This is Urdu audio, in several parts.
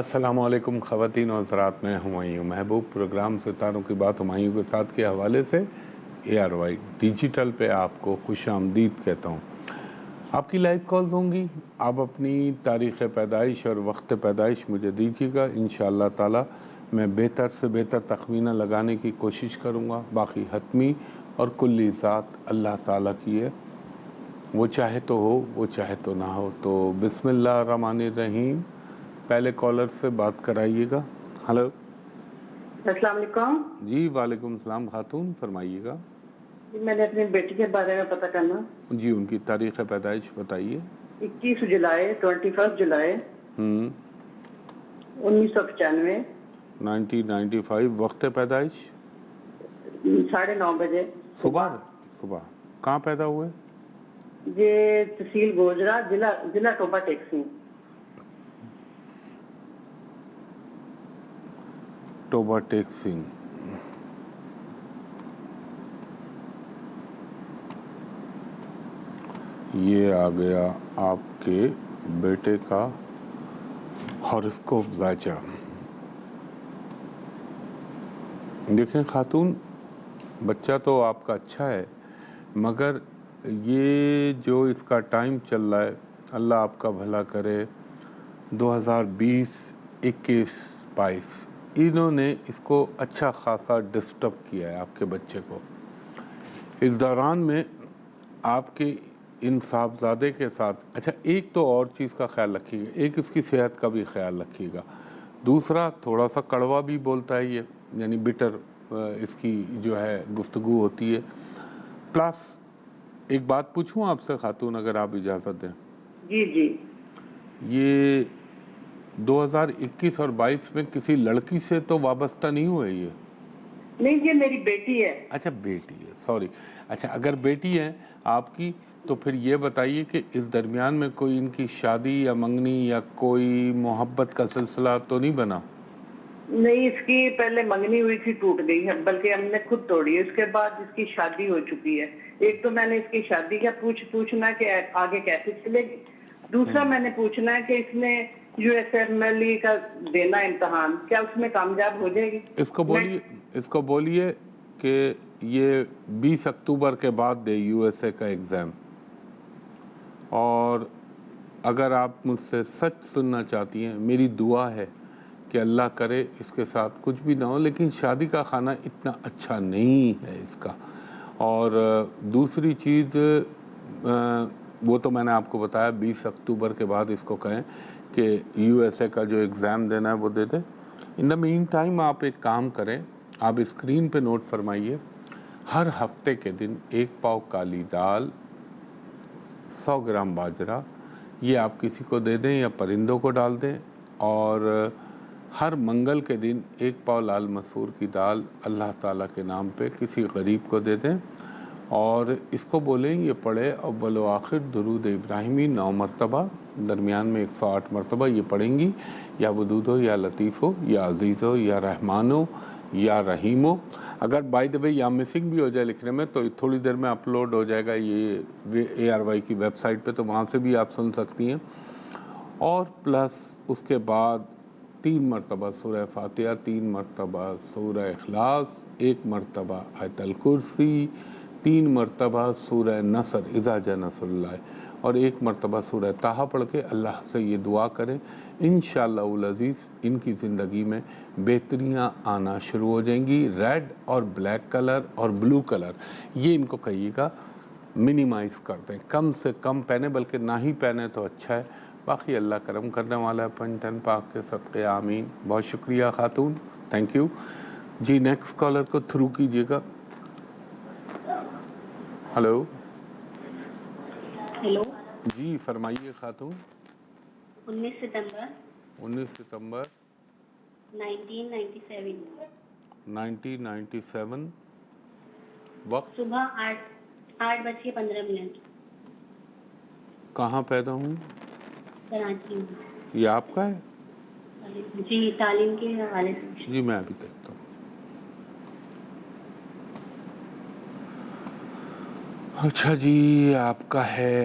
السلام علیکم خواتین و حضرات، میں ہمایوں محبوب پروگرام ستاروں کی بات ہمایوں کے ساتھ کے حوالے سے ARY ڈیجیٹل پہ آپ کو خوش آمدید کہتا ہوں۔ آپ کی لائیو کالز ہوں گی، آپ اپنی تاریخ پیدائش اور وقت پیدائش مجھے دیجیے گا، انشاءاللہ تعالی میں بہتر سے بہتر تخمینہ لگانے کی کوشش کروں گا۔ باقی حتمی اور کلی ذات اللہ تعالیٰ کی ہے، وہ چاہے تو ہو، وہ چاہے تو نہ ہو۔ تو بسم اللہ الرحمن الرحیم، پہلے کالر سے بات کرائیے گا۔ ہلو، السلام علیکم۔ جی وعلیکم السلام خاتون، فرمائیے گا۔ جی میں نے اپنی بیٹی کے بارے میں پتہ کرنا۔ جی ان کی تاریخ پیدائش بتائیے۔ 21 جولائی 21 جولائی 1995، 1995۔ وقت پیدائش 9:30 بجے صبح۔ کہاں پیدا ہوئے؟ یہ تحصیل گوجرا، ضلع ٹوبہ ٹیکسی۔ ٹوبہ ٹیکسنگ۔ یہ آ گیا آپ کے بیٹے کا ہاروسکوپ ذائچہ۔ دیکھیں خاتون، بچہ تو آپ کا اچھا ہے، مگر یہ جو اس کا ٹائم چل رہا ہے، اللہ آپ کا بھلا کرے، 2020، 21، 22 انہوں نے اس کو اچھا خاصا ڈسٹرب کیا ہے آپ کے بچے کو۔ اس دوران میں آپ کے ان صاحبزادے کے ساتھ، اچھا ایک تو اور چیز کا خیال رکھیے گا، ایک اس کی صحت کا بھی خیال رکھیے گا، دوسرا تھوڑا سا کڑوا بھی بولتا ہے یہ، یعنی بٹر اس کی جو ہے گفتگو ہوتی ہے۔ پلس ایک بات پوچھوں آپ سے خاتون، اگر آپ اجازت دیں؟ جی جی۔ یہ 2021 اور 22 میں کسی لڑکی سے تو وابستہ نہیں ہوئے یہ؟ نہیں، یہ میری بیٹی ہے۔ اچھا بیٹی ہے، سوری۔ اچھا اگر بیٹی ہے آپ کی تو پھر یہ بتائیے کہ اس درمیان میں کوئی ان کی شادی یا منگنی یا کوئی محبت کا سلسلہ تو نہیں بنا؟ نہیں، اس کی پہلے منگنی ہوئی تھی، ٹوٹ گئی ہے، بلکہ ہم نے خود توڑی ہے۔ اس کے بعد اس کی شادی ہو چکی ہے۔ ایک تو میں نے اس کی شادی کا پوچھنا ہے کہ آگے کیسے چلے گی، دوسرا میں نے پوچھنا ہے کہ اس نے USMLE کا دینا امتحان، کیا اس میں کامیاب ہو جائے گی؟ اس کو بولیے کہ یہ 20 اکتوبر کے بعد دے USA کا ایگزام، اور اگر آپ مجھ سے سچ سننا چاہتی ہیں، میری دعا ہے کہ اللہ کرے اس کے ساتھ کچھ بھی نہ ہو، لیکن شادی کا خانہ اتنا اچھا نہیں ہے اس کا۔ اور دوسری چیز، وہ تو میں نے آپ کو بتایا 20 اکتوبر کے بعد اس کو کہیں کہ USA کا جو ایگزام دینا ہے وہ دے دیں۔ ان دا مین ٹائم آپ ایک کام کریں، آپ اسکرین پہ نوٹ فرمائیے، ہر ہفتے کے دن 1 پاؤ کالی دال، 100 گرام باجرہ، یہ آپ کسی کو دے دیں یا پرندوں کو ڈال دیں، اور ہر منگل کے دن 1 پاؤ لال مسور کی دال اللہ تعالیٰ کے نام پہ کسی غریب کو دے دیں، اور اس کو بولیں یہ پڑھے اول و آخر درود ابراہیمی 9 مرتبہ، درمیان میں 108 مرتبہ یہ پڑھیں گی، یا ودود ہو یا لطیف ہو یا عزیز ہو یا رحمان ہو یا رحیم ہو۔ اگر بائی دا وے یا مسنگ بھی ہو جائے لکھنے میں تو تھوڑی دیر میں اپلوڈ ہو جائے گا یہ ARY کی ویب سائٹ پہ، تو وہاں سے بھی آپ سن سکتی ہیں۔ اور پلس اس کے بعد 3 مرتبہ سورہ فاتحہ، 3 مرتبہ سورہ اخلاص، 1 مرتبہ آیت الکرسی، 3 مرتبہ سورہ نصر اذا جاء نصر اللہ، اور 1 مرتبہ سورہ طٰہٰ پڑھ کے اللہ سے یہ دعا کریں، انشاءاللہ العزیز ان کی زندگی میں بہتریاں آنا شروع ہو جائیں گی۔ ریڈ اور بلیک کلر اور بلو کلر یہ ان کو کہیے گا منیمائز کر دیں، کم سے کم پہنے، بلکہ نہ ہی پہنے تو اچھا ہے۔ باقی اللہ کرم کرنے والا ہے، پنجتن پاک کے صدقے آمین۔ بہت شکریہ خاتون، تھینک یو جی۔ نیکسٹ کالر کو تھرو کیجیے گا۔ ہلو ہیلو جی فرمائیے خاتون۔ 19 ستمبر 1997، 1997۔ وقت صبح 8:15۔ کہاں پیدا ہوں؟ کراچی میں۔ یہ آپ کا ہے؟ جی، تعلیم کے حوالے سے۔ جی میں ابھی دیکھتا ہوں۔ اچھا جی آپ کا ہے۔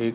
1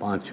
5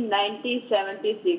1976।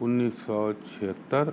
1976,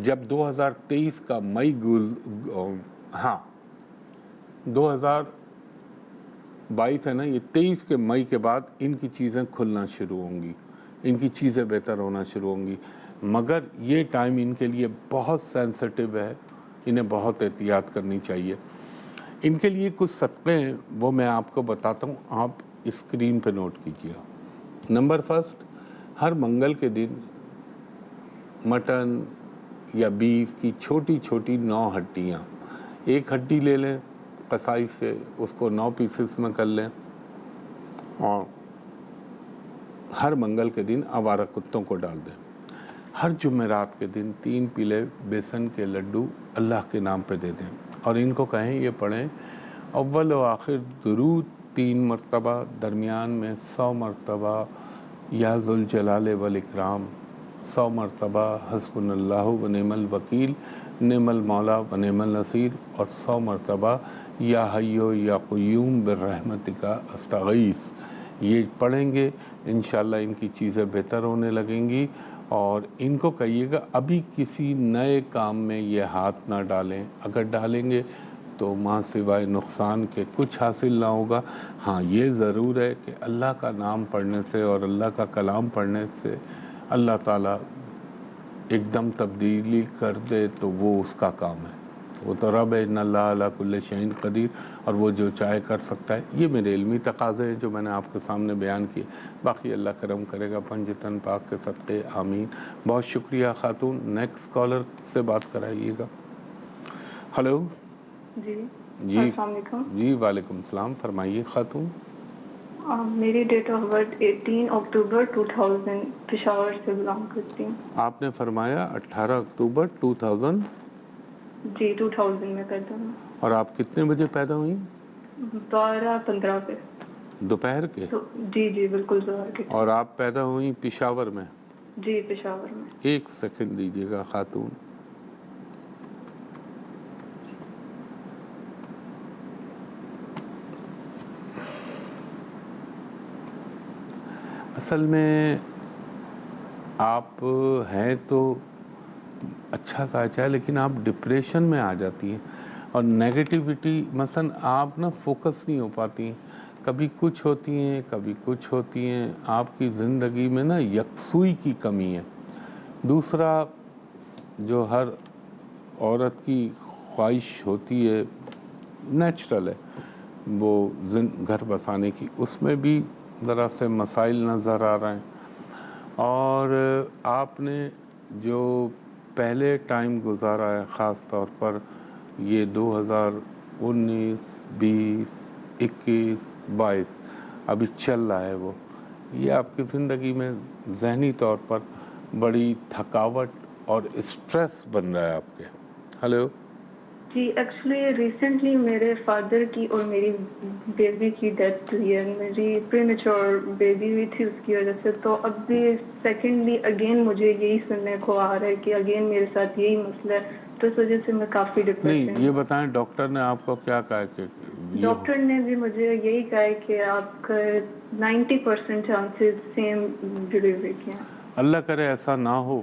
جب 2023 کا مئی 2022 ہے نا، یہ 23 کے مئی کے بعد ان کی چیزیں کھلنا شروع ہوں گی، ان کی چیزیں بہتر ہونا شروع ہوں گی، مگر یہ ٹائم ان کے لیے بہت سینسٹیو ہے، انہیں بہت احتیاط کرنی چاہیے۔ ان کے لیے کچھ صدقے ہیں، وہ میں آپ کو بتاتا ہوں، آپ اسکرین پہ نوٹ کیجیے۔ نمبر فرسٹ، ہر منگل کے دن مٹن یا بیف کی چھوٹی چھوٹی 9 ہڈیاں، ایک ہڈی لے لیں قصائی سے، اس کو 9 پیسز میں کر لیں، اور ہر منگل کے دن آوارہ کتوں کو ڈال دیں۔ ہر جمعرات کے دن 3 پیلے بیسن کے لڈو اللہ کے نام پہ دے دیں، اور ان کو کہیں یہ پڑھیں اول و آخر درود 3 مرتبہ، درمیان میں 100 مرتبہ یا ذوالجلال والاکرام، 100 مرتبہ حسبنا اللہ و نعم الوکیل، نعم المولا و نعم النصیر، اور 100 مرتبہ یا حیو یا قیوم برحمتک استغیث۔ یہ پڑھیں گے انشاءاللہ ان کی چیزیں بہتر ہونے لگیں گی۔ اور ان کو کہیے گا ابھی کسی نئے کام میں یہ ہاتھ نہ ڈالیں، اگر ڈالیں گے تو ماں سوائے نقصان کے کچھ حاصل نہ ہوگا۔ ہاں یہ ضرور ہے کہ اللہ کا نام پڑھنے سے اور اللہ کا کلام پڑھنے سے اللہ تعالیٰ ایک دم تبدیلی کر دے تو وہ اس کا کام ہے، وہ تو رب ہے، ان اللہ علی کل شیء قدیر، اور وہ جو چاہے کر سکتا ہے۔ یہ میرے علمی تقاضے ہیں جو میں نے آپ کے سامنے بیان کیے، باقی اللہ کرم کرے گا پنجتن پاک کے صدقے، آمین۔ بہت شکریہ خاتون۔ نیکسٹ کالر سے بات کرائیے گا۔ ہلو جی جی السلام علیکم۔ جی وعلیکم السلام، فرمائیے خاتون۔ میری ڈیٹ آف برتھ 18 اکتوبر 2000، پشاور سے بلانگ کرتی ہوں۔ آپ نے فرمایا 18 اکتوبر 2000، جی 2000 میں پیدا ہوں۔ اور آپ کتنے بجے پیدا ہوئیں؟ 12:15 پہ۔ دوپہر کے؟ جی جی بالکل ظہر کے۔ اور آپ پیدا ہوئیں پشاور میں؟ جی پشاور میں۔ ایک سیکنڈ دیجیے گا خاتون۔ اصل میں آپ ہیں تو اچھا سا ہے، لیکن آپ ڈپریشن میں آ جاتی ہیں، اور نیگیٹیوٹی مثلا آپ نا فوکس نہیں ہو پاتی ہیں، کبھی کچھ ہوتی ہیں کبھی کچھ ہوتی ہیں، آپ کی زندگی میں نا یکسوئی کی کمی ہے۔ دوسرا، جو ہر عورت کی خواہش ہوتی ہے، نیچرل ہے، وہ گھر بسانے کی، اس میں بھی ذرا سے مسائل نظر آ رہے ہیں۔ اور آپ نے جو پہلے ٹائم گزارا ہے، خاص طور پر یہ 2019 20 21 22 ابھی چل رہا ہے، وہ یہ آپ کی زندگی میں ذہنی طور پر بڑی تھکاوٹ اور اسٹریس بن رہا ہے آپ کے۔ ہلو جی ایکچولی ریسنٹلی میرے فادر کی اور میری بیبی کی ڈیتھ ہوئی ہے، میری پری میچور بیبی ہوئی تھی اس کی وجہ سے، تو اب بھی سیکنڈلی اگین مجھے یہی سننے کو آ رہا ہے کہ اگین میرے ساتھ یہی مسئلہ ہے، تو اس وجہ سے میں کافی ڈپریس نہیں، ہوں۔ یہ بتائیں ڈاکٹر نے آپ کو کیا کہا کہ ڈاکٹر نے بھی مجھے یہی کہا ہے کہ آپ کا 90% چانسز سیم ڈلیوری کے ہیں۔ اللہ کرے ایسا نہ ہو،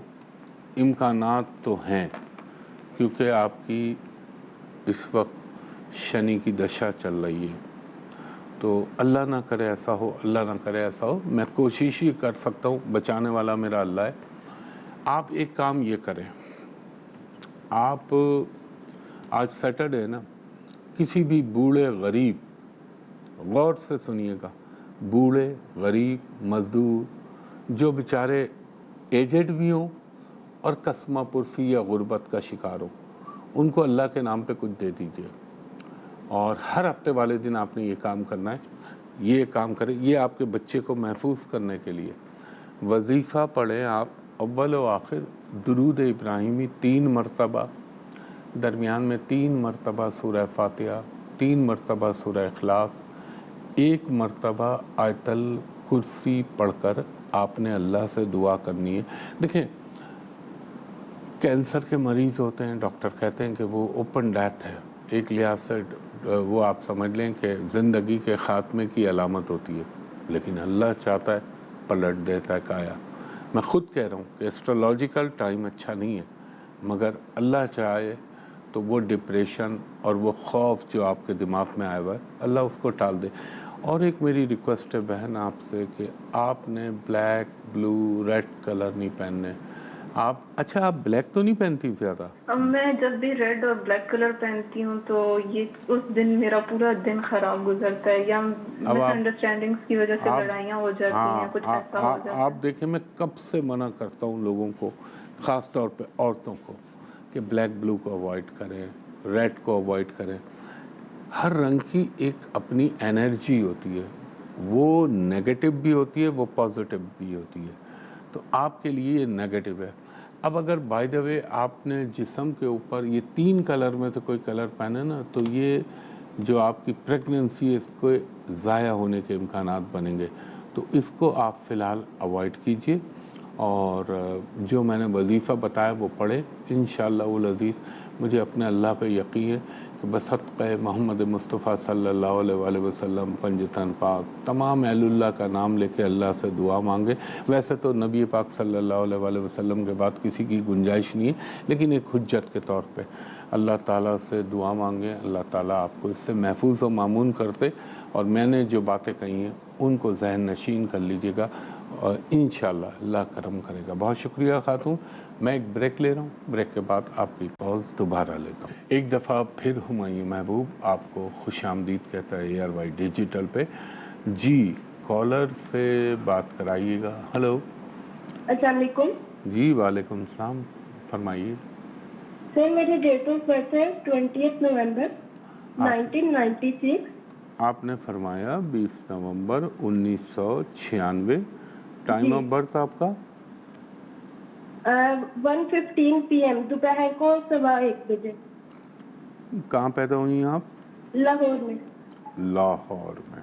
امکانات تو ہیں، کیونکہ آپ کی اس وقت شنی کی دشا چل رہی ہے، تو اللہ نہ کرے ایسا ہو، اللہ نہ کرے ایسا ہو۔ میں کوشش ہی کر سکتا ہوں، بچانے والا میرا اللہ ہے۔ آپ ایک کام یہ کریں، آپ آج سیٹرڈے ہے نا، کسی بھی بوڑھے غریب، غور سے سنیے گا، بوڑھے غریب مزدور جو بیچارے ایجڈ بھی ہوں اور کسمہ پرسی یا غربت کا شکار ہو، ان کو اللہ کے نام پہ کچھ دے دیجیے۔ اور ہر ہفتے والے دن آپ نے یہ کام کرنا ہے، یہ کام کریں، یہ آپ کے بچے کو محفوظ کرنے کے لیے۔ وظیفہ پڑھیں آپ، اول و آخر درود ابراہیمی 3 مرتبہ، درمیان میں 3 مرتبہ سورہ فاتحہ، 3 مرتبہ سورہ اخلاص، 1 مرتبہ آیت الکرسی پڑھ کر آپ نے اللہ سے دعا کرنی ہے۔ دیکھیں، کینسر کے مریض ہوتے ہیں، ڈاکٹر کہتے ہیں کہ وہ اوپن ڈیتھ ہے، ایک لحاظ سے وہ آپ سمجھ لیں کہ زندگی کے خاتمے کی علامت ہوتی ہے، لیکن اللہ چاہتا ہے پلٹ دیتا ہے کایا۔ میں خود کہہ رہا ہوں کہ ایسٹرولوجیکل ٹائم اچھا نہیں ہے، مگر اللہ چاہے تو وہ ڈپریشن اور وہ خوف جو آپ کے دماغ میں آیا ہوا ہے اللہ اس کو ٹال دے. اور ایک میری ریکویسٹ ہے بہن آپ سے کہ آپ نے بلیک بلو ریڈ کلر نہیں پہننے. اچھا آپ بلیک تو نہیں پہنتی زیادہ؟ میں جب بھی ریڈ اور بلیک کلر پہنتی ہوں تو یہ اس دن میرا پورا دن خراب گزرتا ہے، یا مس انڈرسٹینڈنگس کی وجہ سے لڑائیاں ہو جاتی ہیں، کچھ ایسا ہو جاتا ہے. آپ دیکھیں میں کب سے منع کرتا ہوں لوگوں کو، خاص طور پہ عورتوں کو، کہ بلیک بلو کو اوائڈ کریں، ریڈ کو اوائڈ کریں. ہر رنگ کی ایک اپنی انرجی ہوتی ہے، وہ نیگیٹو بھی ہوتی ہے، وہ پازیٹیو بھی ہوتی ہے. تو آپ کے لیے یہ نیگیٹو ہے. اب اگر بائی دا وے آپ نے جسم کے اوپر یہ 3 کلر میں سے کوئی کلر پہنے نا تو یہ جو آپ کی پریگننسی ہے اس کو ضائع ہونے کے امکانات بنیں گے. تو اس کو آپ فی الحال اوائڈ کیجئے اور جو میں نے وظیفہ بتایا وہ پڑھے انشاءاللہ العزیز. مجھے اپنے اللہ پہ یقین ہے کہ بصدقہ محمد مصطفیٰ صلی اللہ علیہ وآلہ وسلم پنجتن پاک تمام اہل اللہ کا نام لے کے اللہ سے دعا مانگے. ویسے تو نبی پاک صلی اللہ علیہ وآلہ وسلم کے بعد کسی کی گنجائش نہیں ہے، لیکن ایک حجت کے طور پہ اللہ تعالیٰ سے دعا مانگیں، اللہ تعالیٰ آپ کو اس سے محفوظ و مامون کرتے. اور میں نے جو باتیں کہی ہیں ان کو ذہن نشین کر لیجیے گا اور انشاءاللہ اللہ کرم کرے گا. بہت شکریہ خاتون. میں ایک بریک لے رہا ہوں، بریک کے بعد آپ کی کالز دوبارہ لیتا ہوں. ایک دفعہ پھر ہمایوں محبوب آپ کو خوش آمدید کہتا ہے ARY ڈیجیٹل پہ. جی کالر سے بات کرائیے گا. ہلو. السلام علیکم. جی وعلیکم السلام، فرمائیے. سر میری ڈیٹ آف برتھ ہے 20 نومبر 1996. آپ نے فرمایا 20 نومبر 1996. ٹائم آف برتھ آپ کا 1:15 PM دوپہر کو 1:15 بجے. کہاں پیدا ہوئی ہیں آپ؟ لاہور میں. لاہور میں.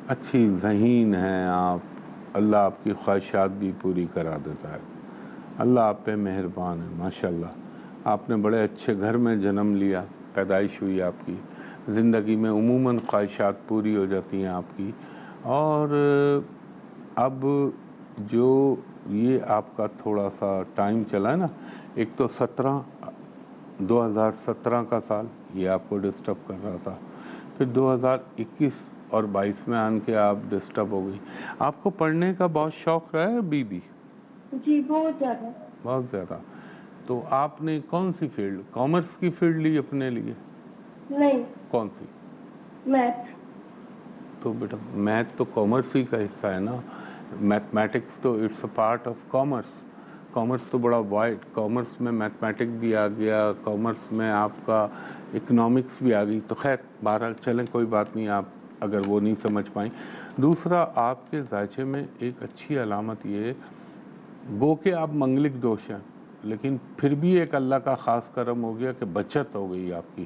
اچھی ذہین ہیں آپ، اللہ آپ کی خواہشات بھی پوری کرا دیتا ہے. اللہ آپ پہ مہربان ہے ماشاءاللہ. آپ نے بڑے اچھے گھر میں جنم لیا، پیدائش ہوئی آپ کی. زندگی میں عموماً خواہشات پوری ہو جاتی ہیں آپ کی. اور اب جو یہ آپ کا تھوڑا سا ٹائم چلا ہے نا، ایک تو 2017 کا سال یہ آپ کو ڈسٹرب کر رہا تھا، پھر 2021 اور 22 میں آن کے آپ ڈسٹرب ہو گئی. آپ کو پڑھنے کا بہت شوق رہا ہے بی بی؟ جی بہت زیادہ. بہت زیادہ. تو آپ نے کون سی فیلڈ، کامرس کی فیلڈ لی اپنے لیے؟ نہیں. کون سی؟ میتھ. تو بیٹا میتھ تو کامرس ہی کا حصہ ہے نا. میتھمیٹکس تو it's a part of commerce. Commerce تو بڑا وائڈ، کامرس میں میتھمیٹک بھی آ گیا، کامرس میں آپ کا اکنامکس بھی آ گئی. تو خیر بہرحال چلیں کوئی بات نہیں، آپ اگر وہ نہیں سمجھ پائیں. دوسرا آپ کے ذائچے میں ایک اچھی علامت یہ ہے، گو کہ آپ منگلک دوش ہیں لیکن پھر بھی ایک اللہ کا خاص کرم ہو گیا کہ بچت ہو گئی آپ کی.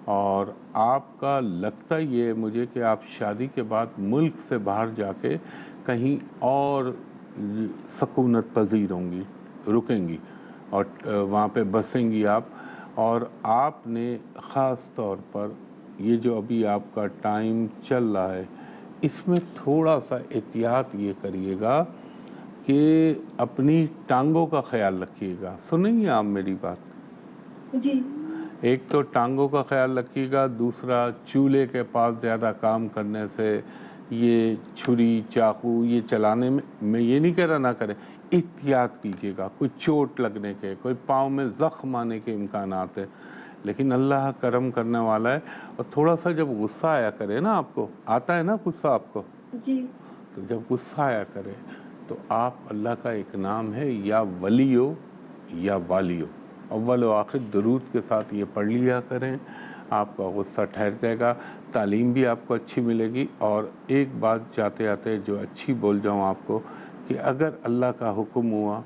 اور آپ کا لگتا یہ ہے مجھے کہ آپ شادی کے بعد ملک سے باہر جا کے کہیں اور سکونت پذیر ہوں گی، رکیں گی اور وہاں پہ بسیں گی آپ. اور آپ نے خاص طور پر یہ جو ابھی آپ کا ٹائم چل رہا ہے اس میں تھوڑا سا احتیاط یہ کریے گا کہ اپنی ٹانگوں کا خیال رکھیے گا. سنیں گے آپ میری بات؟ جی. ایک تو ٹانگوں کا خیال رکھیے گا، دوسرا چولہے کے پاس زیادہ کام کرنے سے، یہ چھری چاقو یہ چلانے میں یہ نہیں کہہ رہا نہ کریں، احتیاط کیجیے گا. کوئی چوٹ لگنے کے، کوئی پاؤں میں زخم آنے کے امکانات ہیں، لیکن اللہ کرم کرنے والا ہے. اور تھوڑا سا جب غصہ آیا کرے نا، آپ کو آتا ہے نا غصہ آپ کو؟ جی. تو جب غصہ آیا کرے تو آپ اللہ کا ایک نام ہے یا ولیو یا والیو، اول و آخر درود کے ساتھ یہ پڑھ لیا کریں. آپ کا غصہ ٹھہر جائے گا، تعلیم بھی آپ کو اچھی ملے گی. اور ایک بات جاتے آتے جو اچھی بول جاؤں آپ کو کہ اگر اللہ کا حکم ہوا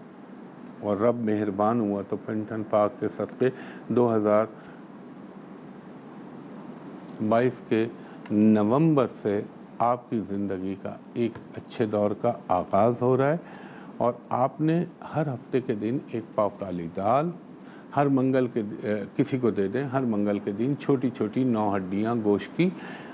اور رب مہربان ہوا تو پنٹن پاک کے صدقے 2022 کے نومبر سے آپ کی زندگی کا ایک اچھے دور کا آغاز ہو رہا ہے. اور آپ نے ہر ہفتے کے دن ایک پاؤ کالی دال ہر منگل کے کسی کو دے دیں، ہر منگل کے دن چھوٹی چھوٹی 9 ہڈیاں گوشت کی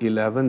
11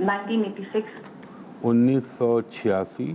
1986। 1986।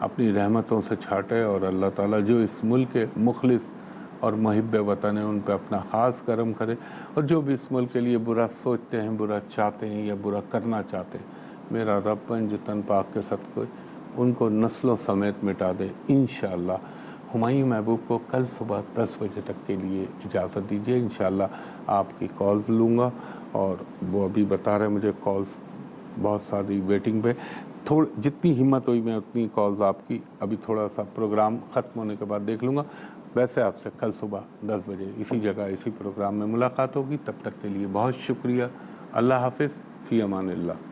اپنی رحمتوں سے چھاٹے، اور اللہ تعالیٰ جو اس ملک کے مخلص اور محب وطن ہیں ان پہ اپنا خاص کرم کرے، اور جو بھی اس ملک کے لیے برا سوچتے ہیں، برا چاہتے ہیں یا برا کرنا چاہتے ہیں، میرا رب جو تن پاک کے صدقے ان کو نسلوں سمیت مٹا دے انشاءاللہ۔ ہمایوں محبوب کو کل صبح 10 بجے تک کے لیے اجازت دیجیے، انشاءاللہ آپ کی کالز لوں گا، اور وہ ابھی بتا رہے مجھے کالز بہت ساری ویٹنگ پہ، جتنی ہمت ہوئی میں اتنی کالز آپ کی ابھی تھوڑا سا پروگرام ختم ہونے کے بعد دیکھ لوں گا۔ ویسے آپ سے کل صبح 10 بجے اسی جگہ اسی پروگرام میں ملاقات ہوگی، تب تک کے لیے بہت شکریہ، اللہ حافظ، فی امان اللہ۔